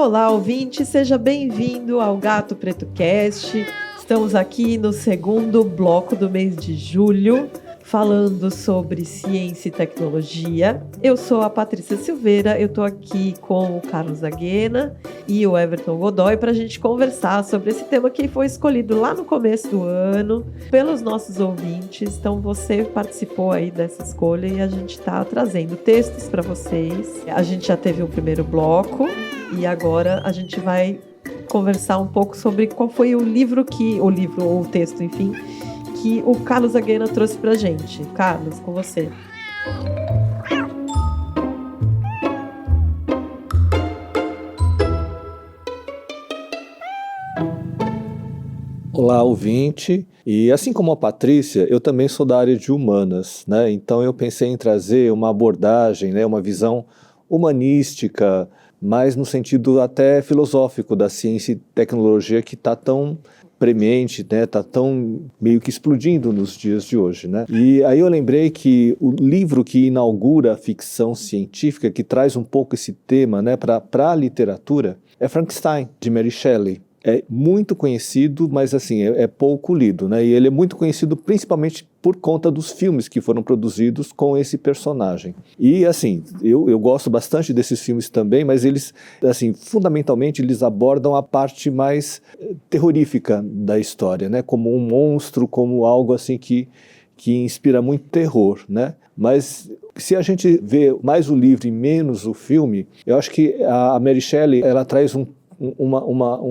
Olá, ouvinte, seja bem-vindo ao Gato Preto Cast. Estamos aqui no segundo bloco do mês de julho, falando sobre ciência e tecnologia. Eu sou a Patrícia Silveira, eu estou aqui com o Carlos Aguena e o Everton Godoy para a gente conversar sobre esse tema que foi escolhido lá no começo do ano pelos nossos ouvintes. Então você participou aí dessa escolha e a gente está trazendo textos para vocês. A gente já teve um primeiro bloco e agora a gente vai conversar um pouco sobre qual foi o texto, enfim, que o Carlos Aguena trouxe pra gente. Carlos, com você. Olá, ouvinte. E assim como a Patrícia, eu também sou da área de humanas, né? Então eu pensei em trazer uma abordagem, né, uma visão humanística, mas no sentido até filosófico da ciência e tecnologia que está tão premente, né, tá tão meio que explodindo nos dias de hoje, né? E aí eu lembrei que o livro que inaugura a ficção científica, que traz um pouco esse tema, né, para a literatura, é Frankenstein, de Mary Shelley. É muito conhecido, mas assim, é pouco lido, né? E ele é muito conhecido principalmente por conta dos filmes que foram produzidos com esse personagem. E assim, eu gosto bastante desses filmes também, mas eles, assim, fundamentalmente eles abordam a parte mais terrorífica da história, né? Como um monstro, como algo assim que inspira muito terror, né? Mas se a gente vê mais o livro e menos o filme, eu acho que a Mary Shelley, ela traz um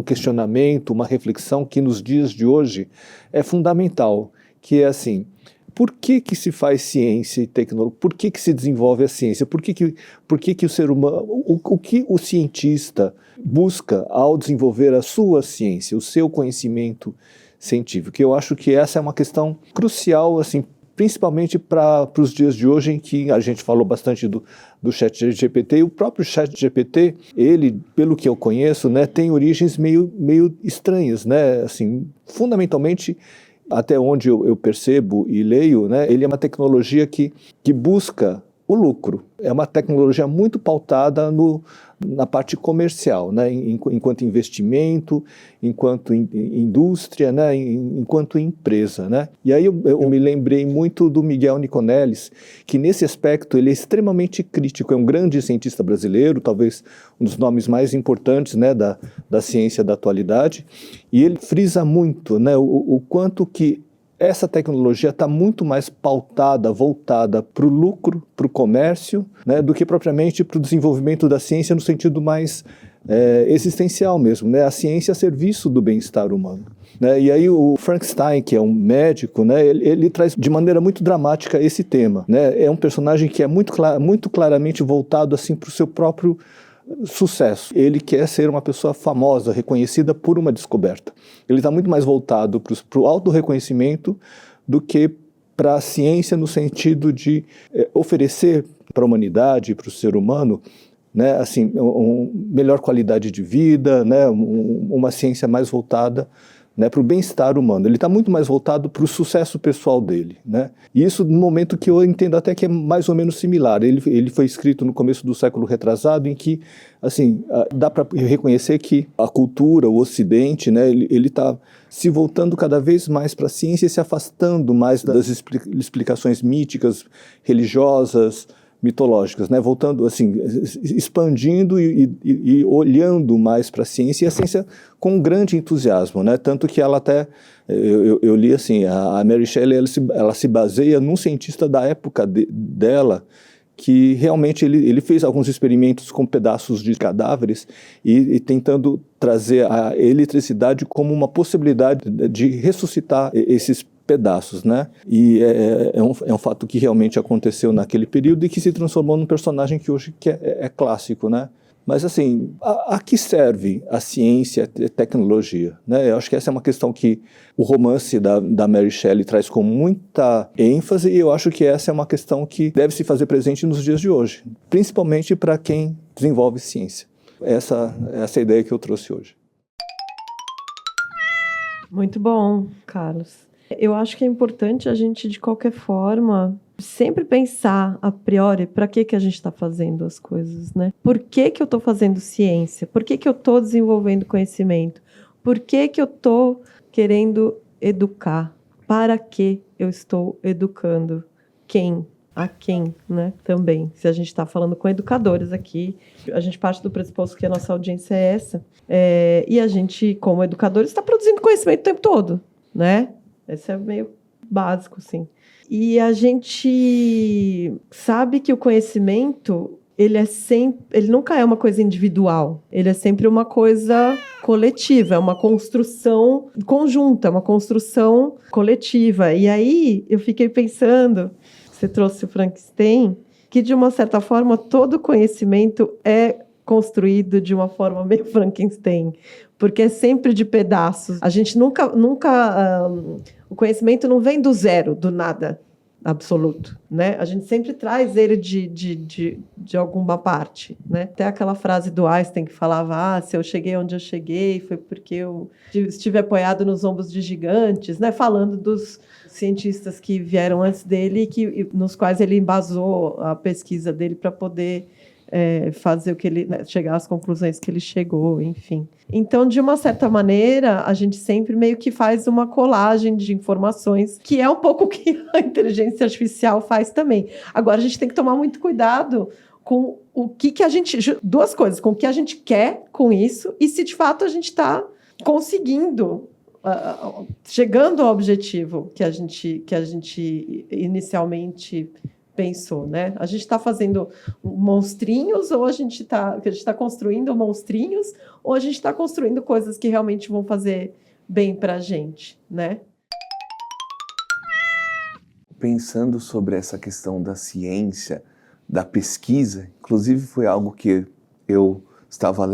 questionamento, uma reflexão que nos dias de hoje é fundamental, que é assim, por que se faz ciência e tecnologia? Por que se desenvolve a ciência? Por que o ser humano, o que o cientista busca ao desenvolver a sua ciência, o seu conhecimento científico? Eu acho que essa é uma questão crucial, assim, principalmente para os dias de hoje, em que a gente falou bastante do ChatGPT, e o próprio ChatGPT, ele, pelo que eu conheço, né, tem origens meio estranhas, né, assim, fundamentalmente, até onde eu percebo e leio, né, ele é uma tecnologia que busca o lucro. É uma tecnologia muito pautada na parte comercial, né? Enquanto investimento, enquanto indústria, né? Enquanto empresa, né? E aí eu me lembrei muito do Miguel Niconelis, que nesse aspecto ele é extremamente crítico, é um grande cientista brasileiro, talvez um dos nomes mais importantes, né? da ciência da atualidade, e ele frisa muito, né? o quanto que essa tecnologia está muito mais pautada, voltada para o lucro, para o comércio, né, do que propriamente para o desenvolvimento da ciência no sentido mais existencial mesmo, né, a ciência a serviço do bem-estar humano. Né, e aí o Frankenstein, que é um médico, né, ele traz de maneira muito dramática esse tema. Né, é um personagem que é muito claramente voltado assim, para o seu próprio sucesso. Ele quer ser uma pessoa famosa, reconhecida por uma descoberta. Ele está muito mais voltado para o autorreconhecimento do que para a ciência no sentido de oferecer para a humanidade, para o ser humano, né, assim, melhor qualidade de vida, né, uma ciência mais voltada, né, para o bem-estar humano. Ele está muito mais voltado para o sucesso pessoal dele. Né? E isso num momento que eu entendo até que é mais ou menos similar. Ele foi escrito no começo do século retrasado, em que assim, dá para reconhecer que a cultura, o Ocidente, né, ele está se voltando cada vez mais para a ciência e se afastando mais das explicações míticas, religiosas, mitológicas, né? Voltando assim, expandindo e olhando mais para a ciência, e a ciência com um grande entusiasmo, né? Tanto que ela até, eu li assim, a Mary Shelley ela se baseia num cientista da época dela, que realmente ele fez alguns experimentos com pedaços de cadáveres e tentando trazer a eletricidade como uma possibilidade de ressuscitar esses pedaços, né? E é um fato que realmente aconteceu naquele período e que se transformou num personagem que hoje é clássico, né? Mas assim, a que serve a ciência e a tecnologia? Né? Eu acho que essa é uma questão que o romance da Mary Shelley traz com muita ênfase, e eu acho que essa é uma questão que deve se fazer presente nos dias de hoje, principalmente para quem desenvolve ciência. Essa é a ideia que eu trouxe hoje. Muito bom, Carlos. Eu acho que é importante a gente, de qualquer forma, sempre pensar a priori para que a gente está fazendo as coisas, né? Por que eu estou fazendo ciência? Por que eu estou desenvolvendo conhecimento? Por que eu estou querendo educar? Para que eu estou educando? Quem? A quem, né? Também. Se a gente está falando com educadores aqui, a gente parte do pressuposto que a nossa audiência é essa. E a gente, como educadores, está produzindo conhecimento o tempo todo, né? Esse é meio básico, sim. E a gente sabe que o conhecimento, ele nunca é uma coisa individual, ele é sempre uma coisa coletiva, é uma construção conjunta, uma construção coletiva. E aí eu fiquei pensando, você trouxe o Frankenstein, que de uma certa forma todo conhecimento é construído de uma forma meio Frankenstein, porque é sempre de pedaços. A gente nunca o conhecimento não vem do zero, do nada absoluto, né? A gente sempre traz ele de alguma parte, né? Até aquela frase do Einstein que falava, se eu cheguei onde eu cheguei foi porque eu estive apoiado nos ombros de gigantes, né? Falando dos cientistas que vieram antes dele e nos quais ele embasou a pesquisa dele para poder fazer o que ele, né, chegar às conclusões que ele chegou, enfim. Então, de uma certa maneira, a gente sempre meio que faz uma colagem de informações, que é um pouco o que a inteligência artificial faz também. Agora, a gente tem que tomar muito cuidado com o que a gente... Duas coisas, com o que a gente quer com isso e se, de fato, a gente está conseguindo... chegando ao objetivo que a gente inicialmente pensou, né? A gente está fazendo monstrinhos ou a gente está construindo monstrinhos ou a gente está construindo coisas que realmente vão fazer bem para a gente, né? Pensando sobre essa questão da ciência, da pesquisa, inclusive foi algo que eu estava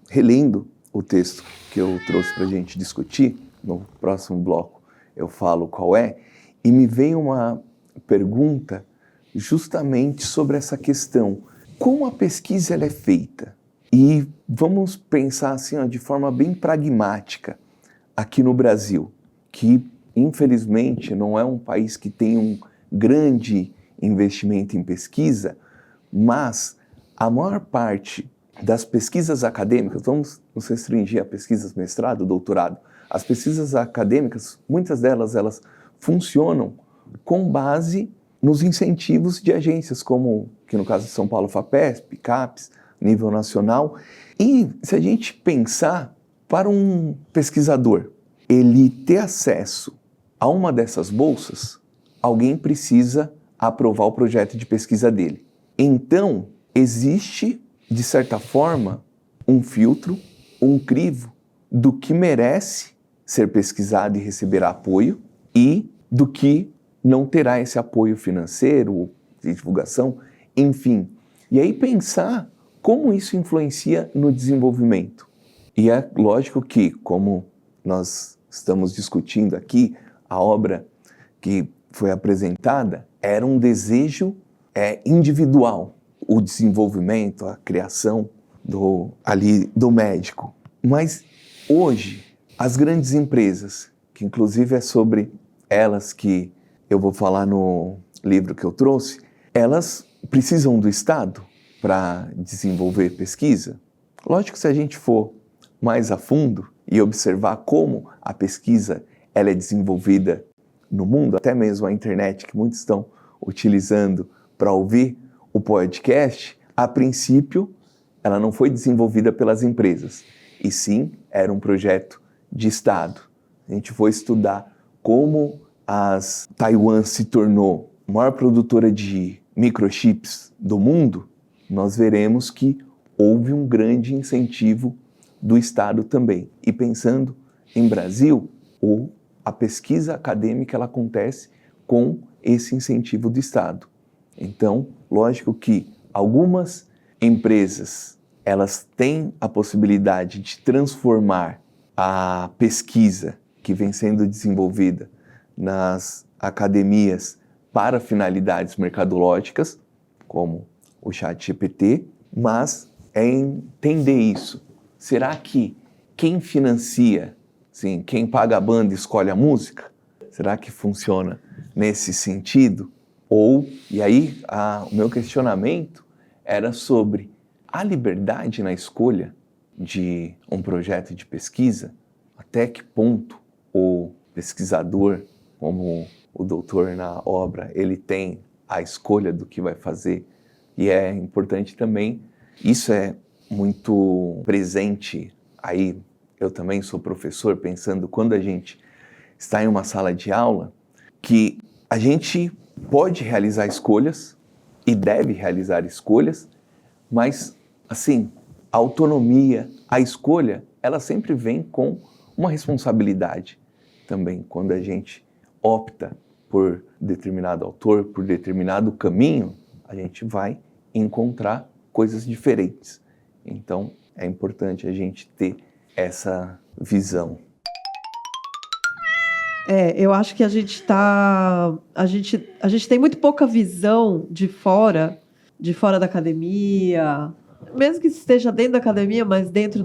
relendo o texto que eu trouxe para a gente discutir, no próximo bloco eu falo qual é, e me veio uma pergunta justamente sobre essa questão, como a pesquisa ela é feita? E vamos pensar assim, de forma bem pragmática, aqui no Brasil, que infelizmente não é um país que tem um grande investimento em pesquisa, mas a maior parte das pesquisas acadêmicas, vamos nos restringir a pesquisas mestrado, doutorado, as pesquisas acadêmicas, muitas delas elas funcionam com base nos incentivos de agências como, que no caso de São Paulo, FAPESP, CAPES, nível nacional. E se a gente pensar, para um pesquisador, ele ter acesso a uma dessas bolsas, alguém precisa aprovar o projeto de pesquisa dele. Então, existe, de certa forma, um filtro, um crivo do que merece ser pesquisado e receber apoio e do que não terá esse apoio financeiro, de divulgação, enfim. E aí pensar como isso influencia no desenvolvimento. E é lógico que, como nós estamos discutindo aqui, a obra que foi apresentada era um desejo individual, o desenvolvimento, a criação do médico. Mas hoje, as grandes empresas, que inclusive é sobre elas que eu vou falar no livro que eu trouxe, elas precisam do Estado para desenvolver pesquisa? Lógico que se a gente for mais a fundo e observar como a pesquisa ela é desenvolvida no mundo, até mesmo a internet que muitos estão utilizando para ouvir o podcast, a princípio ela não foi desenvolvida pelas empresas, e sim era um projeto de Estado. A gente foi estudar como Taiwan se tornou a maior produtora de microchips do mundo, nós veremos que houve um grande incentivo do Estado também. E pensando em Brasil, a pesquisa acadêmica ela acontece com esse incentivo do Estado. Então, lógico que algumas empresas elas têm a possibilidade de transformar a pesquisa que vem sendo desenvolvida nas academias para finalidades mercadológicas, como o ChatGPT, mas é entender isso. Será que quem financia, sim, quem paga a banda escolhe a música? Será que funciona nesse sentido? E aí, o meu questionamento era sobre a liberdade na escolha de um projeto de pesquisa, até que ponto o pesquisador, como o doutor na obra, ele tem a escolha do que vai fazer. E é importante também, isso é muito presente, aí eu também sou professor, pensando quando a gente está em uma sala de aula, que a gente pode realizar escolhas e deve realizar escolhas, mas, assim, a autonomia, a escolha, ela sempre vem com uma responsabilidade também. Quando a gente opta por determinado autor, por determinado caminho, a gente vai encontrar coisas diferentes. Então, é importante a gente ter essa visão. Eu acho que a gente tem muito pouca visão de fora da academia, mesmo que esteja dentro da academia, mas dentro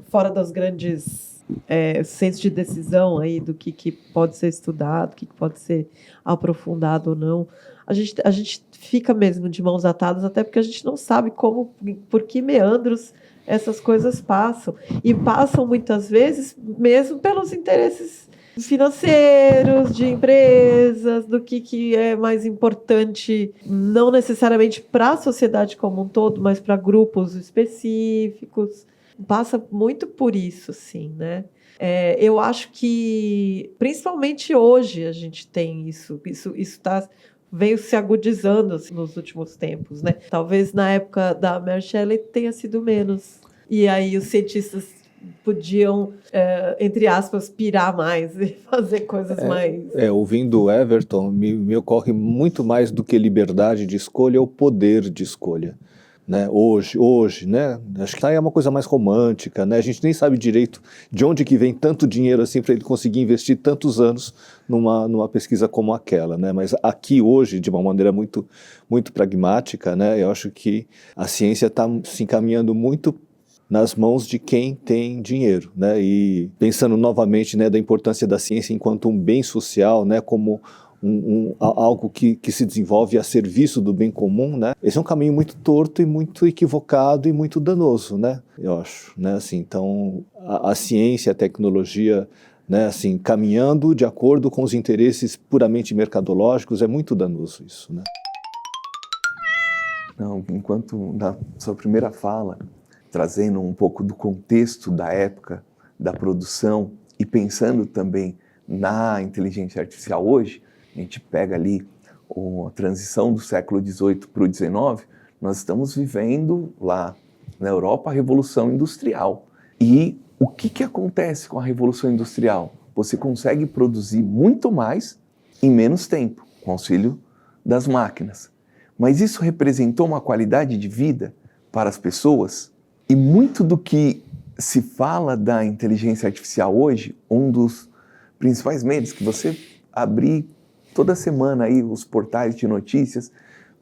fora das grandes centros de decisão aí do que pode ser estudado, o que pode ser aprofundado ou não. A gente fica mesmo de mãos atadas, até porque a gente não sabe por que meandros essas coisas passam. E passam muitas vezes mesmo pelos interesses financeiros, de empresas, do que é mais importante, não necessariamente para a sociedade como um todo, mas para grupos específicos. Passa muito por isso, sim, né? Eu acho que, principalmente hoje, a gente tem isso veio se agudizando assim, nos últimos tempos, né? Talvez na época da Mary Shelley tenha sido menos. E aí os cientistas podiam, entre aspas, pirar mais e fazer coisas mais... Ouvindo o Everton, me ocorre muito mais do que liberdade de escolha, o poder de escolha. Né? Hoje, né? Acho que é uma coisa mais romântica, né? A gente nem sabe direito de onde que vem tanto dinheiro assim para ele conseguir investir tantos anos numa pesquisa como aquela, né? Mas aqui hoje, de uma maneira muito, muito pragmática, né? Eu acho que a ciência está se encaminhando muito nas mãos de quem tem dinheiro, né? E pensando novamente, né, da importância da ciência enquanto um bem social, né, como algo que se desenvolve a serviço do bem comum, né? Esse é um caminho muito torto e muito equivocado e muito danoso, né? Eu acho, né? Assim, então, a ciência, a tecnologia, né, assim, caminhando de acordo com os interesses puramente mercadológicos, é muito danoso isso, né? Não, enquanto na sua primeira fala, trazendo um pouco do contexto da época da produção e pensando também na inteligência artificial hoje, a gente pega ali a transição do século XVIII para o XIX, nós estamos vivendo lá na Europa a Revolução Industrial. E o que acontece com a Revolução Industrial? Você consegue produzir muito mais em menos tempo, com auxílio das máquinas. Mas isso representou uma qualidade de vida para as pessoas. E muito do que se fala da inteligência artificial hoje, um dos principais medos que você abrir toda semana aí os portais de notícias,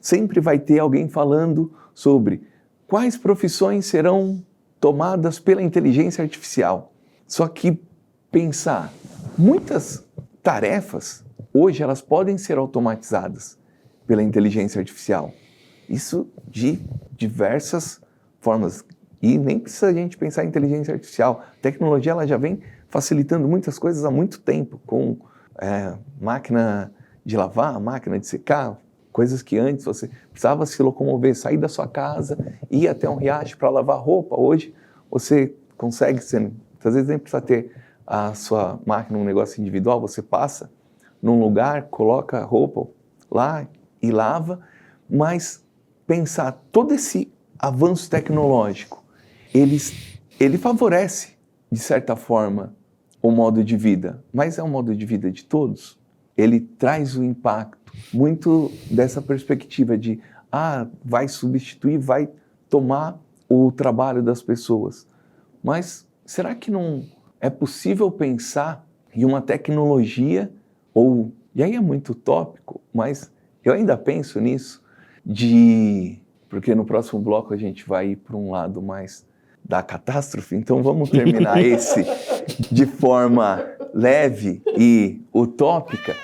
sempre vai ter alguém falando sobre quais profissões serão tomadas pela inteligência artificial. Só que pensar, muitas tarefas hoje elas podem ser automatizadas pela inteligência artificial. Isso de diversas formas. E nem precisa a gente pensar em inteligência artificial. A tecnologia ela já vem facilitando muitas coisas há muito tempo, com máquina de lavar, máquina de secar, coisas que antes você precisava se locomover, sair da sua casa, ir até um riacho para lavar roupa. Hoje você consegue, às vezes nem precisa ter a sua máquina, um negócio individual, você passa num lugar, coloca a roupa lá e lava, mas pensar todo esse avanço tecnológico, ele favorece, de certa forma, o modo de vida, mas é um modo de vida de todos. Ele traz o impacto muito dessa perspectiva de vai substituir, vai tomar o trabalho das pessoas. Mas será que não é possível pensar em uma tecnologia, e aí é muito utópico, mas eu ainda penso nisso, porque no próximo bloco a gente vai ir para um lado mais da catástrofe, então vamos terminar esse de forma leve e utópica,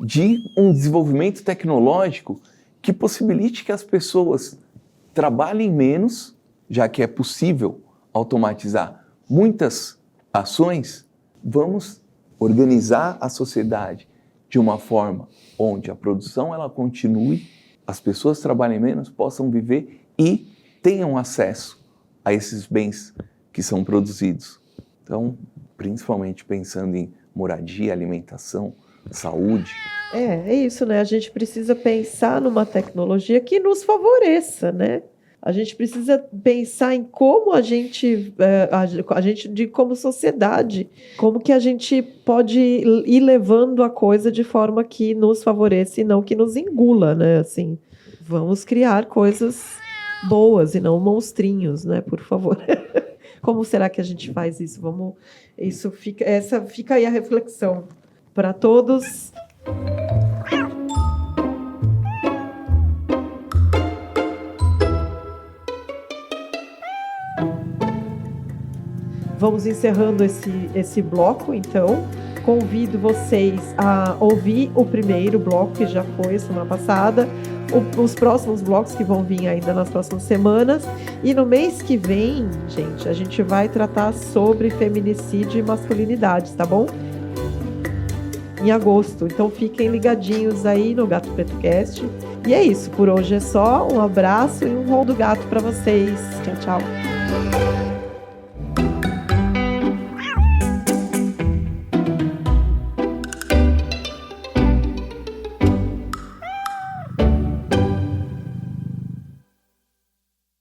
de um desenvolvimento tecnológico que possibilite que as pessoas trabalhem menos, já que é possível automatizar muitas ações. Vamos organizar a sociedade de uma forma onde a produção ela continue, as pessoas trabalhem menos, possam viver e tenham acesso a esses bens que são produzidos. Então, principalmente pensando em moradia, alimentação, saúde. É isso, né? A gente precisa pensar numa tecnologia que nos favoreça, né? A gente precisa pensar em como a gente como sociedade, como que a gente pode ir levando a coisa de forma que nos favoreça e não que nos engula, né? Assim, vamos criar coisas boas e não monstrinhos, né? Por favor. Como será que a gente faz isso? Essa fica aí a reflexão para todos. Vamos encerrando esse bloco, então. Convido vocês a ouvir o primeiro bloco, que já foi semana passada, os próximos blocos que vão vir ainda nas próximas semanas. E no mês que vem, gente, a gente vai tratar sobre feminicídio e masculinidades, tá bom? Em agosto. Então fiquem ligadinhos aí no Gato Preto Cast. E é isso, por hoje é só. Um abraço e um rol do gato para vocês. Tchau, tchau.